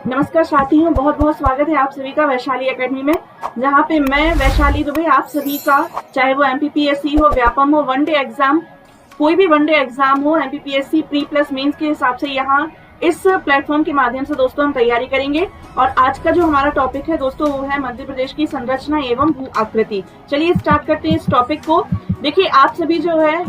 नमस्कार साथियों, बहुत बहुत स्वागत है आप सभी का वैशाली एकेडमी में, जहाँ पे मैं वैशाली दुबे आप सभी का, चाहे वो एमपीपीएससी हो, व्यापम हो, वनडे एग्जाम, कोई भी वनडे एग्जाम हो, एमपीपीएससी प्री प्लस मेंस के हिसाब से यहाँ इस प्लेटफॉर्म के माध्यम से दोस्तों हम तैयारी करेंगे। और आज का जो हमारा टॉपिक है दोस्तों वो है मध्य प्रदेश की संरचना एवं भू आकृति। चलिए स्टार्ट करते हैं इस टॉपिक को। देखिए आप सभी जो है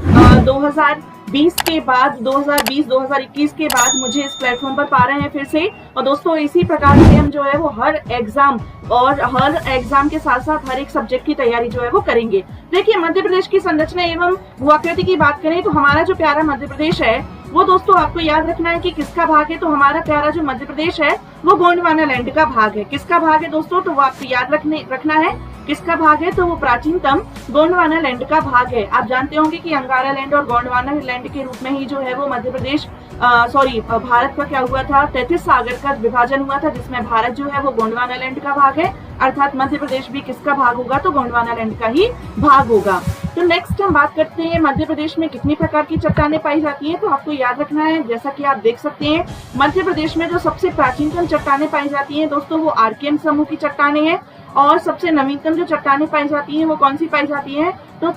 2020 के बाद 2020-2021 के बाद मुझे इस प्लेटफॉर्म पर पा रहे हैं फिर से। और दोस्तों इसी प्रकार से हम जो है वो हर एग्जाम के साथ साथ हर एक सब्जेक्ट की तैयारी जो है वो करेंगे। देखिए मध्य प्रदेश की संरचना एवं भू आकृति की बात करें तो हमारा जो प्यारा मध्य प्रदेश है वो दोस्तों आपको याद रखना है कि किसका भाग है। तो हमारा प्यारा जो मध्य प्रदेश है वो गोंडवाना लैंड का भाग है। किसका भाग है दोस्तों, तो वो आपको याद रखना है किसका भाग है, तो वो प्राचीनतम गोंडवाना लैंड का भाग है। आप जानते होंगे कि अंगारा लैंड और गोंडवाना लैंड के रूप में ही जो है वो मध्य प्रदेश भारत का क्या हुआ था, 33 सागर का विभाजन हुआ था, जिसमें भारत जो है वो गोंडवाना लैंड का भाग है, अर्थात मध्य प्रदेश भी किसका भाग होगा, तो गोंडवाना लैंड का ही भाग होगा। तो नेक्स्ट हम बात करते हैं मध्य प्रदेश में कितनी प्रकार की चट्टानें पाई जाती हैं। तो आपको याद रखना है, जैसा कि आप देख सकते हैं मध्य प्रदेश में जो सबसे प्राचीनतम चट्टानें पाई जाती हैं दोस्तों वो आर्कियन समूह की चट्टानें हैं। और सबसे नवीनतम जो चट्टानें पाई जाती हैं वो कौन सी पाई जाती हैं, तो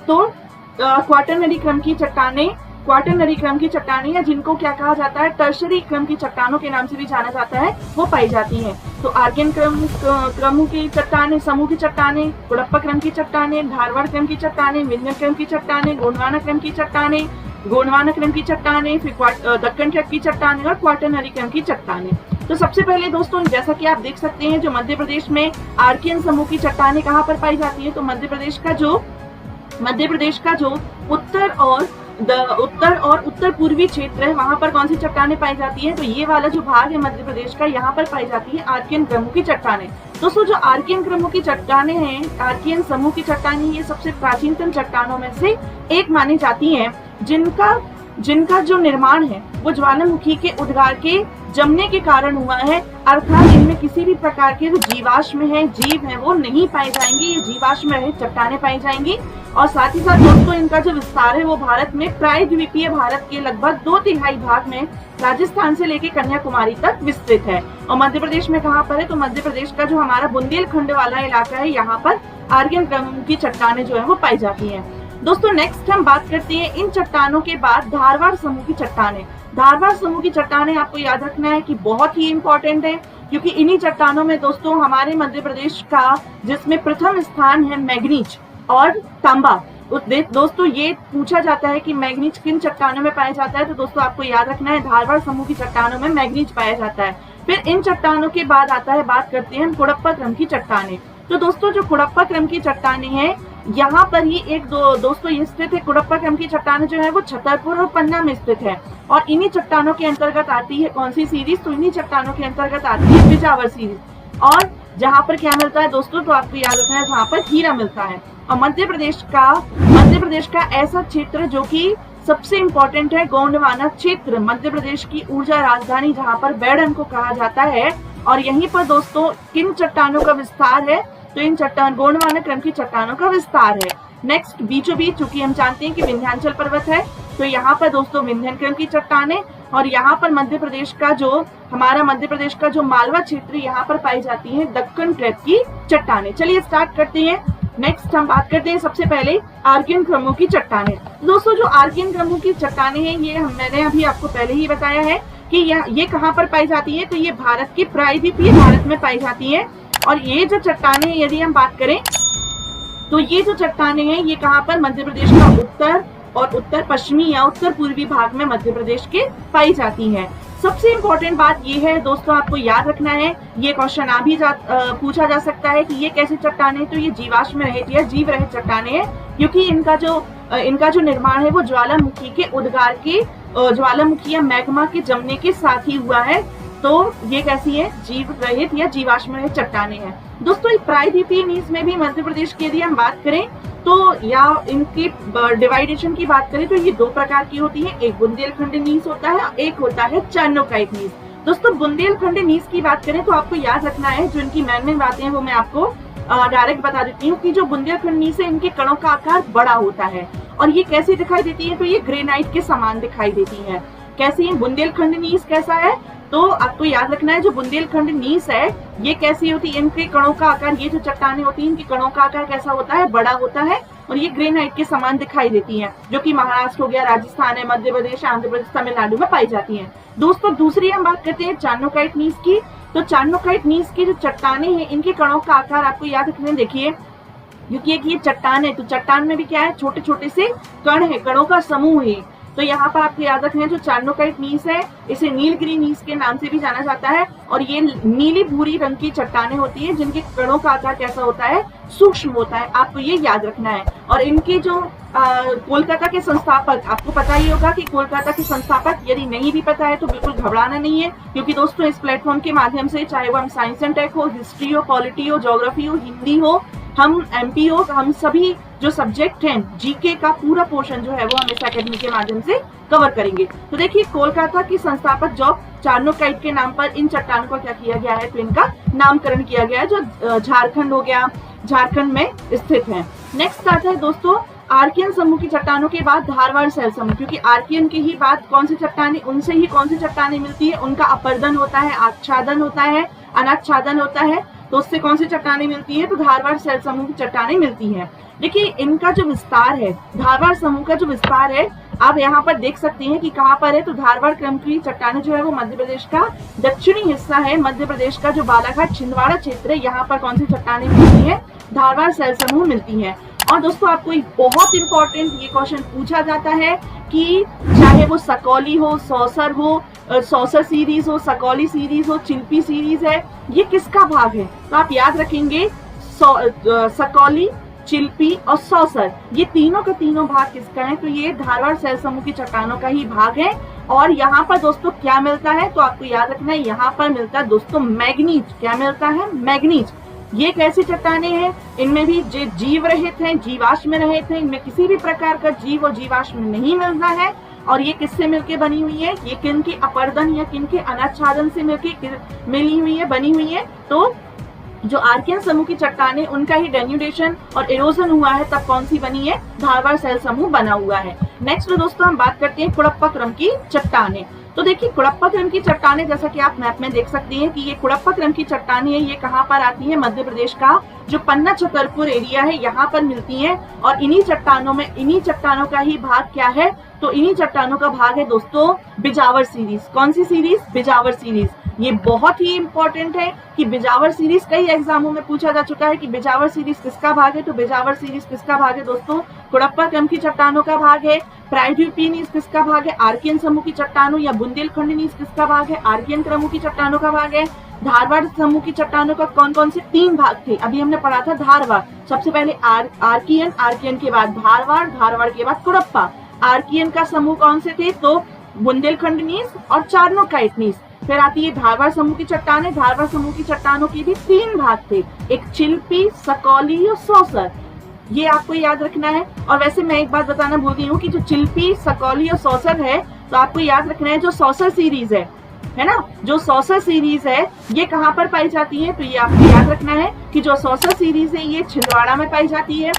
क्वाटरनरी क्रम की चट्टानें या जिनको क्या कहा जाता है, टर्शरी क्रम की चट्टानों के नाम से भी जाना जाता है, वो पाई जाती हैं। तो आर्कियन क्रमों की चट्टानें, समूह की चट्टानें, कुड़प्पा क्रम की चट्टानें, धारवाड़ क्रम की चट्टानें, विंध्य क्रम की चट्टानें, गोंडवाना क्रम की चट्टानें, फिर दक्कन क्रम की चट्टानें और क्वाटरनरी क्रम की चट्टानें। तो सबसे पहले दोस्तों जैसा कि आप देख सकते हैं जो मध्य प्रदेश में आर्कियन समूह की चट्टानें कहाँ पर पाई जाती है, तो मध्य प्रदेश का जो उत्तर और उत्तर पूर्वी क्षेत्र है वहां पर कौन सी चट्टानें पाई जाती है, तो ये वाला जो भाग है मध्य प्रदेश का, यहाँ पर पाई जाती है आर्कियन क्रमों की चट्टानें। दोस्तों जो आर्कियन क्रमों की चट्टानें हैं, आर्कियन समूह की चट्टानें, ये सबसे प्राचीनतम चट्टानों में से एक मानी जाती हैं, जिनका जो निर्माण है वो ज्वालामुखी के उद्गार के जमने के कारण हुआ है, अर्थात इनमें किसी भी प्रकार के जो जीवाश्म है, जीव है, वो नहीं पाए जाएंगे। ये जीवाश्म रहित चट्टानें पाई जाएंगी। और साथ ही साथ दोस्तों इनका जो विस्तार है वो भारत में प्रायद्वीपीय भारत के लगभग 2/3 भाग में राजस्थान से लेकर कन्याकुमारी तक विस्तृत है। और मध्य प्रदेश में कहाँ पर है, तो मध्य प्रदेश का जो हमारा बुंदेलखंड वाला इलाका है, यहाँ पर आर्कियन क्रम की चट्टानें जो है वो पाई जाती है। दोस्तों नेक्स्ट हम बात करते हैं इन चट्टानों के बाद धारवाड़ समूह की चट्टानें। धारवाड़ समूह की चट्टानें आपको याद रखना है कि बहुत ही इंपॉर्टेंट है, क्योंकि इन्हीं चट्टानों में दोस्तों हमारे मध्य प्रदेश का जिसमें प्रथम स्थान है मैग्नीज और तांबा। दोस्तों ये पूछा जाता है कि मैग्नीज किन चट्टानों में पाया जाता है, तो दोस्तों आपको याद रखना है धारवाड़ समूह की चट्टानों में मैग्नीज पाया जाता है। फिर इन चट्टानों के बाद आता है, बात करते हैं हम कुड़प्पा क्रम की चट्टानें। तो दोस्तों जो कुड़प्पा क्रम की चट्टानें हैं यहाँ पर ही दोस्तों ये स्थित है। कुड़प्पा क्रम की चट्टानें जो है वो छतरपुर और पन्ना में स्थित है। और इन्हीं चट्टानों के अंतर्गत आती है कौन सी सीरीज, तो इन्हीं चट्टानों के अंतर्गत आती है बिजावर सीरीज। और जहाँ पर क्या मिलता है दोस्तों, तो आपको याद रखना है जहाँ पर हीरा मिलता है। और मध्य प्रदेश का ऐसा क्षेत्र जो कि सबसे इम्पोर्टेंट है, गोंडवाना क्षेत्र, मध्य प्रदेश की ऊर्जा राजधानी जहाँ पर बैडन को कहा जाता है। और यहीं पर दोस्तों किन चट्टानों का विस्तार है, तो इन गोंडवाना क्रम की चट्टानों का विस्तार है। नेक्स्ट बीचों बीच, चूंकि हम जानते हैं कि विंध्याचल पर्वत है, तो यहाँ पर दोस्तों विंध्यन क्रम की चट्टानें। और यहाँ पर मध्य प्रदेश का जो मालवा क्षेत्र, यहाँ पर पाई जाती है दक्कन क्रम की चट्टानें। चलिए स्टार्ट करते हैं। नेक्स्ट हम बात करते हैं सबसे पहले आर्कियन क्रमों की चट्टानें। दोस्तों जो आर्कियन क्रमों की चट्टानें हैं, ये मैंने अभी आपको पहले ही बताया है कि ये कहाँ पर पाई जाती है, तो ये भारत के प्रायद्वीपीय भारत में पाई जाती है। और ये जो चट्टानें यदि हम बात करें, तो ये जो चट्टानें हैं ये कहाँ पर, मध्य प्रदेश का उत्तर और उत्तर पश्चिमी या उत्तर पूर्वी भाग में मध्य प्रदेश के पाई जाती हैं। सबसे इम्पोर्टेंट बात ये है दोस्तों, आपको याद रखना है, ये क्वेश्चन पूछा जा सकता है कि ये कैसी चट्टानें, तो ये जीवाश्म रहित या जीव रहित चट्टानें हैं, क्योंकि इनका जो निर्माण है वो ज्वालामुखी के उद्गार के ज्वालामुखी या मैग्मा के जमने के साथ ही हुआ है। तो ये कैसी है, जीव रहित या जीवाश्म रहित चट्टानें हैं। दोस्तों प्रायद्वीपीय नीस में भी मध्य प्रदेश की यदि हम बात करें तो या इनकी डिवाइडेशन की बात करें तो ये 2 प्रकार की होती है, एक बुंदेलखंड नीस होता है, एक होता है चार्नोकाइट नीस। दोस्तों बुंदेलखंड नीस की बात करें तो आपको याद रखना है, जो इनकी मेन बातें हैं वो मैं आपको डायरेक्ट बता देती हूँ कि जो बुंदेलखंड नीस है इनके कणों का आकार बड़ा होता है। और ये कैसे दिखाई देती है, तो ये ग्रेनाइट के समान दिखाई देती है। कैसी है बुंदेलखंड नीस, कैसा है, तो आपको याद रखना है जो बुंदेलखंड नीस है ये कैसी होती है, इनके कणों का आकार, ये जो चट्टानें होती हैं इनके कणों का आकार कैसा होता है, बड़ा होता है और ये ग्रेनाइट के समान दिखाई देती हैं, जो कि महाराष्ट्र हो गया, राजस्थान है, मध्य प्रदेश, आंध्र प्रदेश, तमिलनाडु में पाई जाती हैं। दोस्तों दूसरी हम बात करते हैं चार्नोकाइट नीस की। तो चार्नोकाइट नीस की जो चट्टानें हैं इनके कणों का आकार आपको याद रखना है। देखिए क्योंकि एक ये चट्टान है तो चट्टान में भी क्या है, छोटे छोटे से कण है, कणों का समूह है। तो यहाँ पर आपको याद रखना है जो चार्नोकाइट नीस है इसे नीलगिरी नीस के नाम से भी जाना जाता है और ये नीली भूरी रंग की चट्टानें होती है जिनके कणों का आकार कैसा होता है, सूक्ष्म होता है, आपको ये याद रखना है। और इनके जो कोलकाता के संस्थापक, आपको पता ही होगा कि कोलकाता के संस्थापक, यदि नहीं भी पता है तो बिल्कुल घबराना नहीं है, क्योंकि दोस्तों इस प्लेटफॉर्म के माध्यम से चाहे वो हम साइंस एंड टेक हो, हिस्ट्री हो, पॉलिटी हो, ज्योग्राफी हो, हिंदी हो, हम एमपी हो, हम सभी जो सब्जेक्ट हैं जीके का पूरा पोर्शन जो है वो हम इस एकेडमी के माध्यम से कवर करेंगे। तो देखिए कोलकाता की संस्थापक जो चार्नोकाइट के नाम पर इन चट्टानों का क्या किया गया है, तो इनका नामकरण किया गया है, जो झारखंड हो गया, झारखंड में स्थित है। नेक्स्ट आता है दोस्तों आर्कियन समूह की चट्टानों के बाद धारवाड़ शैल समूह, क्योंकि आर्कियन की ही बात कौन सी चट्टानें, उनसे ही कौन सी चट्टानें मिलती है, उनका अपर्दन होता है, आच्छादन होता है, अनाच्छादन होता है, तो उससे कौन सी चट्टानें मिलती है, तो धारवाड़ शैल समूह की चट्टानें मिलती हैं। देखिए इनका जो विस्तार है, धारवाड़ समूह का जो विस्तार है आप यहाँ पर देख सकते हैं कि कहाँ पर है, तो धारवाड़ क्रम की चट्टानें जो है वो मध्य प्रदेश का दक्षिणी हिस्सा है, मध्य प्रदेश का जो बालाघाट छिंदवाड़ा क्षेत्र है, यहाँ पर कौन सी चट्टानें मिलती है, धारवाड़ शैल समूह मिलती है। और दोस्तों आपको एक बहुत इंपॉर्टेंट ये क्वेश्चन पूछा जाता है कि चाहे वो सकौली हो, सौसर हो, सौसर सीरीज हो, सकौली सीरीज हो, चिल्पी सीरीज है, ये किसका भाग है, तो आप याद रखेंगे सकौली, चिल्पी और सौसर, ये तीनों का तीनों भाग किसका है, तो ये धारवाड़ शैल समूह की चट्टानों का ही भाग है। और यहाँ पर दोस्तों क्या मिलता है, तो आपको याद रखना है यहाँ पर मिलता है दोस्तों मैग्नीज। क्या मिलता है, मैग्नीज। ये कैसी चट्टानें हैं, इनमें भी जीव रहित हैं, जीवाश्म रहित हैं, इनमें किसी भी प्रकार का जीव और जीवाश्म नहीं मिलता है। और ये किससे मिलके बनी हुई है, ये किन के अपर्दन या किन के अनाच्छादन से मिलके मिली हुई है, बनी हुई है, तो जो आर्कियन समूह की चट्टानें उनका ही डेन्यूडेशन और इरोजन हुआ है, तब कौन सी बनी है, धारवाड़ शैल समूह बना हुआ है। नेक्स्ट दोस्तों हम बात करते हैं कुड़प्पा क्रम की चट्टानें। तो देखिए कुड़प्पा क्रम की चट्टानें, जैसा कि आप मैप में देख सकते हैं कि ये कुड़प्पा क्रम की चट्टानें है, ये कहाँ पर आती है, मध्य प्रदेश का जो पन्ना छतरपुर एरिया है यहाँ पर मिलती हैं। और इन्हीं चट्टानों में, इन्हीं चट्टानों का ही भाग क्या है, तो इन्हीं चट्टानों का भाग है दोस्तों बिजावर सीरीज। कौन सी सीरीज, बिजावर सीरीज। ये बहुत ही इंपॉर्टेंट है कि बिजावर सीरीज कई एग्जामों में पूछा जा चुका है कि बिजावर सीरीज किसका भाग है, तो बिजावर सीरीज किसका भाग है दोस्तों, कुड़प्पा क्रम की चट्टानों का भाग है। प्राइड्यूपीनीस किसका भाग है, आर्कियन समूह की चट्टानों या बुंदेलखंडनीस किसका भाग है, आर्कियन क्रमों की चट्टानों का भाग है। धारवाड़ समूह की चट्टानों का कौन कौन से 3 भाग थे, अभी हमने पढ़ा था धारवाड़, सबसे पहले आर्कियन, आर्कियन के बाद धारवाड़, धारवाड़ के बाद कुड़प्पा। आर्कियन का समूह कौन से थे, तो बुंदेलखंडनीस और चार्नोकाइट। फिर आती है धारवाड़ समूह की चट्टानें। धारवाड़ समूह की चट्टानों के भी 3 भाग थे, एक चिल्पी, सकौली और सौसर, ये आपको याद रखना है। और वैसे मैं एक बात बताना भूल गई हूँ कि जो चिल्पी, सकौली और सौसर है, तो आपको याद रखना है जो सौसर सीरीज है ना, जो सौसर सीरीज है ये कहाँ पर पाई जाती है, तो ये आपको याद रखना है कि जो सौसर सीरीज है ये छिंदवाड़ा में पाई जाती है।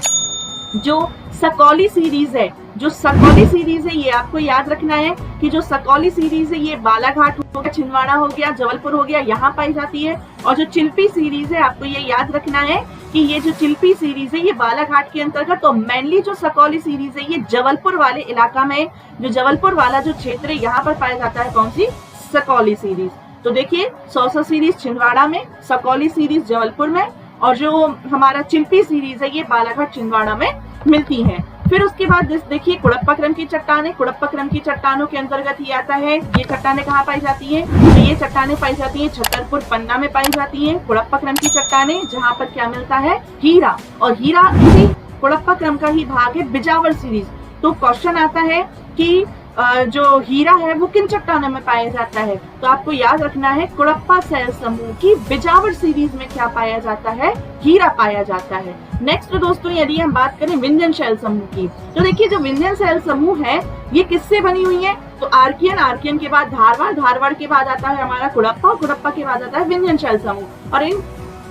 जो सकौली सीरीज है, जो सकौली सीरीज है ये आपको याद रखना है कि जो सकौली सीरीज है ये बालाघाट हो गया, छिंदवाड़ा हो गया, जबलपुर हो गया, यहाँ पाई जाती है। और जो चिल्पी सीरीज है आपको ये याद रखना है कि ये जो चिल्पी सीरीज है ये बालाघाट के अंतर्गत, तो मेनली जो सकौली सीरीज है ये जबलपुर वाले इलाका में, जो जबलपुर वाला जो क्षेत्र है यहाँ पर पाया जाता है, कौन सी, सकौली सीरीज। तो देखिए सौसर सीरीज छिंदवाड़ा में, सकौली सीरीज जबलपुर में, और जो हमारा चिल्पी सीरीज है ये बालाघाट छिंदवाड़ा में मिलती है। फिर उसके बाद देखिए कुड़प्पा क्रम की चट्टानें। कुड़प्पा क्रम की चट्टानों के अंतर्गत ही आता है, ये चट्टानें कहाँ पाई जाती हैं, तो ये चट्टानें पाई जाती हैं छतरपुर, पन्ना में पाई जाती हैं कुड़प्पा क्रम की चट्टानें, जहाँ पर क्या मिलता है, हीरा। और हीरा इसी कुड़प्पा क्रम का ही भाग है बिजावर सीरीज। तो क्वेश्चन आता है कि जो हीरा है वो किन चट्टानों में पाया जाता है, तो आपको याद रखना है कुड़प्पा शैल समूह की बिजावर सीरीज में क्या पाया जाता है, हीरा पाया जाता है। नेक्स्ट दोस्तों यदि हम बात करें विंध्यन शैल समूह की, तो देखिए जो विंध्यन शैल समूह है ये किससे बनी हुई है, तो आर्कियन, आर्कियन के बाद धारवाड़, धारवाड़ के बाद आता है हमारा कुड़प्पा, कुड़प्पा के बाद आता है विंध्यन शैल समूह। और इन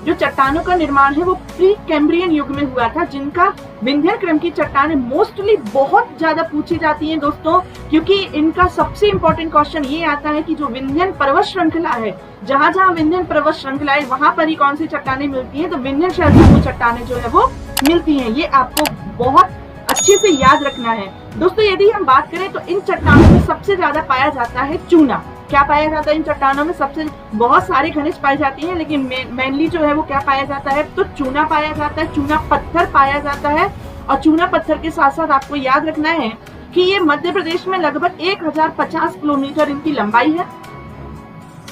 जो चट्टानों का निर्माण है वो प्री कैम्ब्रियन युग में हुआ था, जिनका विंध्यन क्रम की चट्टानें मोस्टली बहुत ज्यादा पूछी जाती हैं दोस्तों, क्योंकि इनका सबसे इंपॉर्टेंट क्वेश्चन ये आता है कि जो विंध्यन पर्वत श्रृंखला है, जहां जहां विंध्यन पर्वत श्रृंखला है वहां पर ही कौन सी चट्टानें मिलती हैं, तो विंध्यन शैल समूह चट्टानें जो है वो मिलती हैं। ये आपको बहुत अच्छे से याद रखना है दोस्तों। यदि हम बात करें तो इन चट्टानों में सबसे ज्यादा पाया जाता है चूना। क्या पाया जाता है इन चट्टानों में? सबसे बहुत सारे खनिज पाए जाते हैं, लेकिन मेनली जो है वो क्या पाया जाता है, तो चूना पाया जाता है, चूना पत्थर पाया जाता है। और चूना पत्थर के साथ साथ आपको याद रखना है कि ये मध्य प्रदेश में लगभग 1050 किलोमीटर इनकी लंबाई है।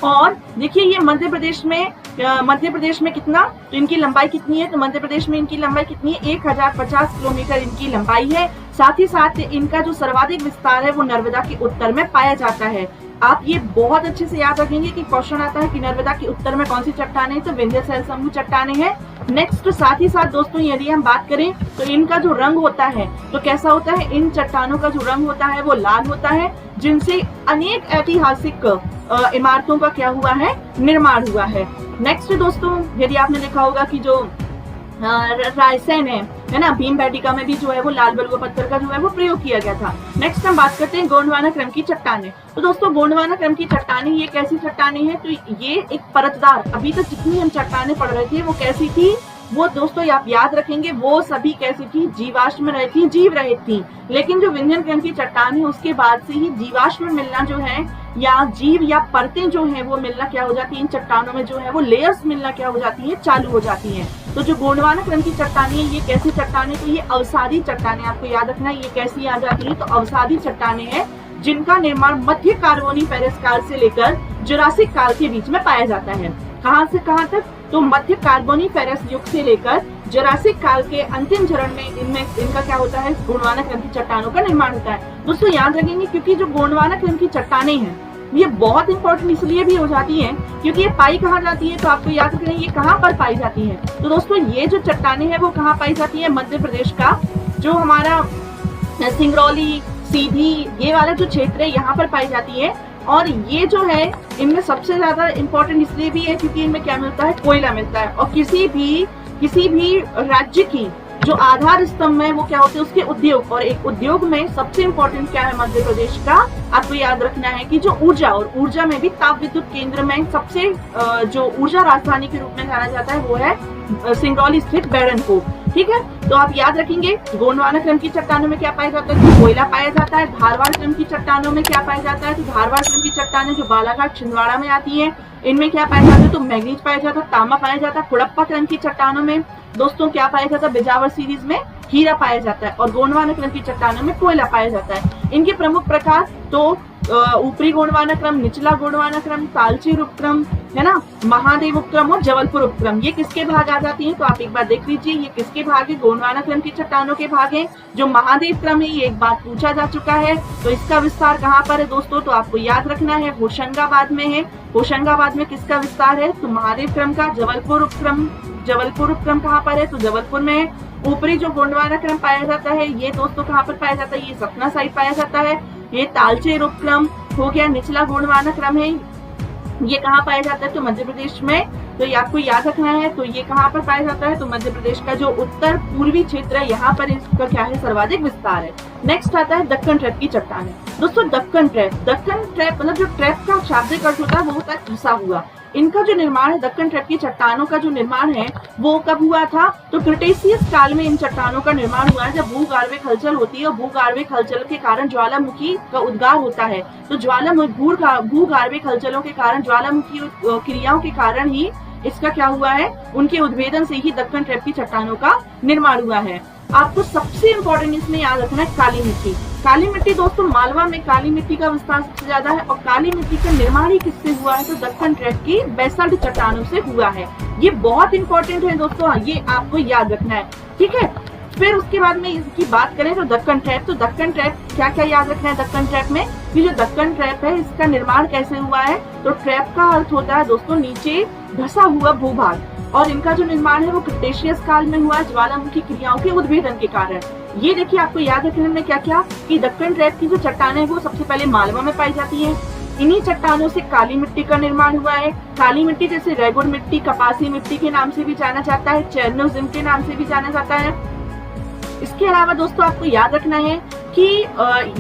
और देखिए ये मध्य प्रदेश में कितना, तो इनकी लंबाई कितनी है, तो मध्य प्रदेश में इनकी लंबाई कितनी है, 1050 किलोमीटर इनकी लंबाई है। साथ ही साथ इनका जो सर्वाधिक विस्तार है वो नर्मदा के उत्तर में पाया जाता है। आप ये बहुत अच्छे से याद रखेंगे कि क्वेश्चन आता है कि नर्मदा के उत्तर में कौन सी चट्टानें, तो विंध्य शैल समूह चट्टानें हैं। नेक्स्ट साथ ही साथ दोस्तों यदि हम बात करें तो इनका जो रंग होता है तो कैसा होता है, इन चट्टानों का जो रंग होता है वो लाल होता है, जिनसे अनेक ऐतिहासिक इमारतों का क्या हुआ है, निर्माण हुआ है। नेक्स्ट दोस्तों यदि आपने देखा होगा कि जो रायसेन है ना, भीमबेटका में भी जो है वो लाल बलुआ पत्थर का जो है वो प्रयोग किया गया था। नेक्स्ट हम बात करते हैं गोंडवाना क्रम की चट्टानें। तो दोस्तों गोंडवाना क्रम की चट्टानें ये कैसी चट्टानें हैं, तो ये एक परतदार, अभी तक जितनी हम चट्टानें पढ़ रहे थे वो कैसी थी, वो दोस्तों आप याद रखेंगे वो सभी कैसी थी, जीवाश्म में रहती, जीव रहित थी। लेकिन जो विंध्यन क्रम की चट्टान है उसके बाद से ही जीवाश्म मिलना जो है, या जीव या परतें जो है वो मिलना क्या हो जाती है, इन चट्टानों में जो है वो लेयर्स मिलना क्या हो जाती है, चालू हो जाती है। तो जो गोंडवाना क्रम की चट्टानें ये कैसी चट्टानें, तो ये अवसादी चट्टानें, आपको याद रखना है ये कैसी आ जाती है, तो अवसादी चट्टानें हैं जिनका निर्माण मध्य कार्बोनी फेरस काल से लेकर जुरासिक काल के बीच में पाया जाता है। कहां से कहां तक, तो मध्य कार्बोनी फेरस युग से लेकर जुरासिक काल के अंतिम चरण में इनका क्या होता है, गोंडवाना क्रम की चट्टानों का निर्माण होता है। दोस्तों याद रखेंगे क्योंकि जो गोंडवाना क्रम की चट्टानें हैं ये बहुत इंपॉर्टेंट इसलिए भी हो जाती हैं क्योंकि ये पाई कहाँ जाती है, तो आपको याद रखना ये कहाँ पर पाई जाती है। तो दोस्तों ये जो चट्टानें हैं वो कहाँ पाई जाती है, मध्य प्रदेश का जो हमारा सिंगरौली, सीधी, ये वाला जो क्षेत्र है यहाँ पर पाई जाती है। और ये जो है इनमें सबसे ज्यादा इम्पोर्टेंट इसलिए भी है क्योंकि इनमें क्या मिलता है, कोयला मिलता है। और किसी भी राज्य की जो आधार स्तंभ है वो क्या होते हैं, उसके उद्योग, और एक उद्योग में सबसे इम्पोर्टेंट क्या है मध्य प्रदेश का, आपको याद रखना है कि जो ऊर्जा, और ऊर्जा में भी ताप विद्युत केंद्र में सबसे जो ऊर्जा राजधानी के रूप में जाना जाता है वो है सिंगरौली स्थित बैरनपुर। ठीक है, तो आप याद रखेंगे गोंडवाना क्रम की चट्टानों में क्या पाया जाता है, तो कोयला पाया जाता है। धारवाड़ क्रम की चट्टानों में क्या पाया जाता है, तो धारवाड़ क्रम की चट्टानें जो बालाघाट छिंदवाड़ा में आती है इनमें क्या पाया जाता है, तो मैग्नीज पाया जाता है, तांबा पाया जाता है। कुड़प्पा क्रम की चट्टानों में दोस्तों क्या पाया जाता है, बिजावर सीरीज में हीरा पाया जाता है। और गोंडवाना क्रम की चट्टानों में कोयला पाया जाता है। इनके प्रमुख प्रकार तो ऊपरी गोंडवाना क्रम, निचला गोंडवाना क्रम, तालचेर उपक्रम है ना, महादेव उपक्रम और जबलपुर उपक्रम, ये किसके भाग आ जाती हैं, तो आप एक बार देख लीजिए ये किसके भाग है, गोंडवाना क्रम की चट्टानों के भाग है। जो महादेव क्रम है ये एक बार पूछा जा चुका है, तो इसका विस्तार कहाँ पर है दोस्तों, तो आपको याद रखना है होशंगाबाद में है। होशंगाबाद में किसका विस्तार है, तो महादेव क्रम का। जबलपुर उपक्रम कहाँ पर है, तो जबलपुर में है। ऊपरी जो गोंडवाना क्रम पाया जाता है ये दोस्तों कहाँ पर पाया जाता है, ये सतना साइड पाया जाता है। ये तालचेर उपक्रम हो गया। निचला गोंडवाना क्रम है ये कहाँ पाया जाता है, तो मध्य प्रदेश में। तो ये आपको याद रखना है, तो ये कहाँ पर पाया जाता है, तो मध्य प्रदेश का जो उत्तर पूर्वी क्षेत्र है यहाँ पर इसका क्या है, सर्वाधिक विस्तार है। नेक्स्ट आता है दक्कन ट्रैप की चट्टानें। दोस्तों दक्कन ट्रैप मतलब जो ट्रैप का शाब्दिक अर्थ होता है वो होता है फंसा हुआ। इनका जो निर्माण है, दक्कन ट्रैप की चट्टानों का जो निर्माण है वो कब हुआ था, तो क्रिटेशियस काल में इन चट्टानों का निर्माण हुआ है, जब भूगार्भिक हलचल होती है और भूगार्भिक हलचल के कारण ज्वालामुखी का उद्गार होता है। तो भूगार्भिक हलचलों के कारण, ज्वालामुखी क्रियाओं के कारण ही इसका क्या हुआ है, उनके उद्भेदन से ही दक्कन ट्रैप की चट्टानों का निर्माण हुआ है। आपको सबसे इम्पोर्टेंट इसमें याद रखना है काली मिट्टी। काली मिट्टी दोस्तों मालवा में काली मिट्टी का विस्तार सबसे ज्यादा है, और काली मिट्टी का निर्माण ही किससे हुआ है, तो दक्कन ट्रैप की बेसाल्ट चट्टानों से हुआ है। ये बहुत इंपॉर्टेंट है दोस्तों, ये आपको याद रखना है। ठीक है, फिर उसके बाद में इसकी बात करें तो दक्कन ट्रैप क्या क्या याद रखना है दक्कन ट्रैप में, कि जो दक्कन ट्रैप है इसका निर्माण कैसे हुआ है, तो ट्रैप का अर्थ होता है दोस्तों नीचे धसा हुआ भूभाग, और इनका जो निर्माण है वो क्रिटेशियस काल में हुआ, ज्वालामुखी क्रियाओं के उद्भेदन के कारण। ये देखिए आपको याद रखने में क्या क्या, कि दक्कन ट्रैप की जो चट्टानें वो सबसे पहले मालवा में पाई जाती है, इन्हीं चट्टानों से काली मिट्टी का निर्माण हुआ है। काली मिट्टी जैसे रेगुर मिट्टी, कपासी मिट्टी के नाम से भी जाना जाता है, चेरनोजिम के नाम से भी जाना जाता है। इसके अलावा दोस्तों आपको याद रखना है कि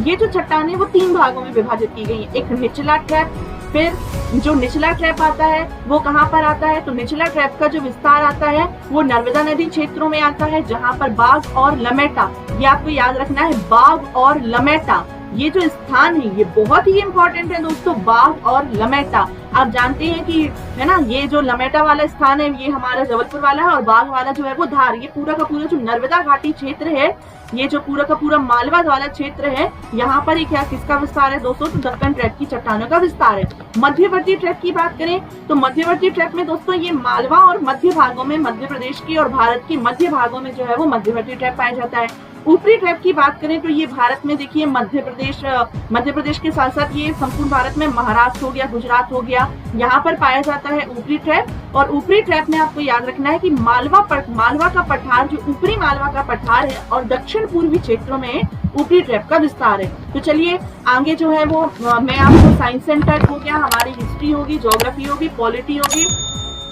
ये जो चट्टान है वो 3 भागों में विभाजित की गई है। एक निचला ट्रैप, फिर जो निचला ट्रैप आता है वो कहाँ पर आता है, तो निचला ट्रैप का जो विस्तार आता है वो नर्मदा नदी क्षेत्रों में आता है, जहाँ पर बाघ और लमेटा, ये आपको याद रखना है, बाघ और लमेटा, ये जो स्थान है ये बहुत ही इंपॉर्टेंट है दोस्तों, बाघ और लमेटा। आप जानते हैं कि है ना, ये जो लमेटा वाला स्थान है ये हमारा जबलपुर वाला है, और बाघ वाला जो है वो धार। ये पूरा का पूरा जो नर्मदा घाटी क्षेत्र है, ये जो पूरा का पूरा मालवा वाला क्षेत्र है, यहाँ पर एक किसका विस्तार है दोस्तों, तो दक्कन ट्रैप की चट्टानों का विस्तार है। मध्यवर्ती ट्रैप की बात करें तो मध्यवर्ती ट्रैप में दोस्तों ये मालवा और मध्य भागों में, मध्य प्रदेश की और भारत के मध्य भागों में जो है वो मध्यवर्ती ट्रैप पाया जाता है। ऊपरी ट्रैप की बात करें तो ये भारत में देखिए मध्य प्रदेश के साथ साथ ये संपूर्ण भारत में महाराष्ट्र हो गया, गुजरात हो गया, यहाँ पर पाया जाता है ऊपरी ट्रैप। और ऊपरी ट्रैप में आपको याद रखना है कि मालवा का पठार, जो ऊपरी मालवा का पठार है, और दक्षिण पूर्वी क्षेत्रों में ऊपरी ट्रैप का विस्तार है। तो चलिए आगे जो है वो मैं आपको साइंस सेंटर हो गया, हमारी हिस्ट्री होगी, ज्योग्राफी होगी, पॉलिटी होगी,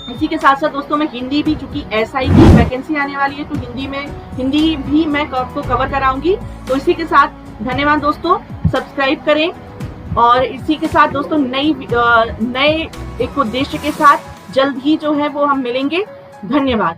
इसी के साथ साथ दोस्तों मैं हिंदी भी, चूंकि एसआई की वैकेंसी आने वाली है तो हिंदी भी मैं आपको कवर कराऊंगी। तो इसी के साथ धन्यवाद दोस्तों, सब्सक्राइब करें, और इसी के साथ दोस्तों नए एक उद्देश्य के साथ जल्द ही जो है वो हम मिलेंगे। धन्यवाद।